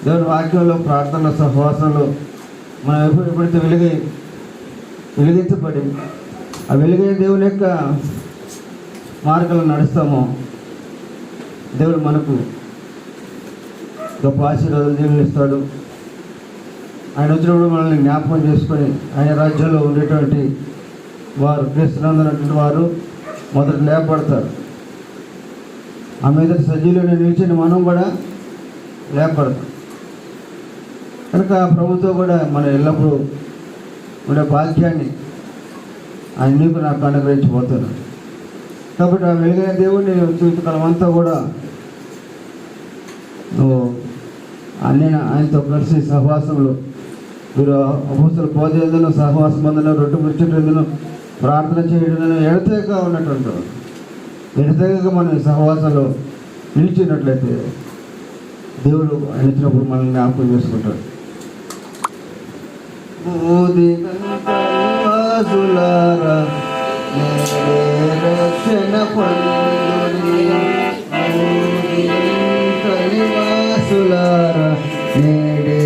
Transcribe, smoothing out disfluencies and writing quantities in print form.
దేవుని వాక్యంలో ప్రార్థన సహవాసంలో మనం ఎప్పుడైతే వెలిగించబడి ఆ వెలుగైన దేవుని యొక్క మార్గంలో నడుస్తామో దేవుడు మనకు గొప్ప ఆశీర్వాదాలు దేవుని ఇస్తాడు. ఆయన వచ్చినప్పుడు మనల్ని జ్ఞాపకం చేసుకొని ఆయన రాజ్యంలో ఉండేటువంటి వారు క్రీస్తునందునటువంటి వారు మొదట లేపబడతారు. ఆ మీద సజీవులను నిలిచిన మనం కూడా లేపబడతాం. కనుక ప్రభుత్వం కూడా మనం ఎల్లప్పుడూ ఉండే భాగ్యాన్ని ఆయన నీకు నాకు అనుగ్రహించిపోతున్నాడు. కాబట్టి ఆ వెలుగైన దేవుడిని జీవితకాలం అంతా కూడా నువ్వు ఆయనతో కలిసి సహవాసంలో మీరు అపోస్తల పోదేందును సహవాసం అందులో రొట్టె ముచ్చటందును ప్రార్థన చేయడం ఎడతెగక ఉన్నట్టు ఎడతెగక మనం సహవాసంలో నిలిచినట్లయితే దేవుడు ఆయన ఇచ్చినప్పుడు మనల్ని జ్ఞాపకం చేసుకుంటాడు. రక్షణ కలివాసులారా నేడే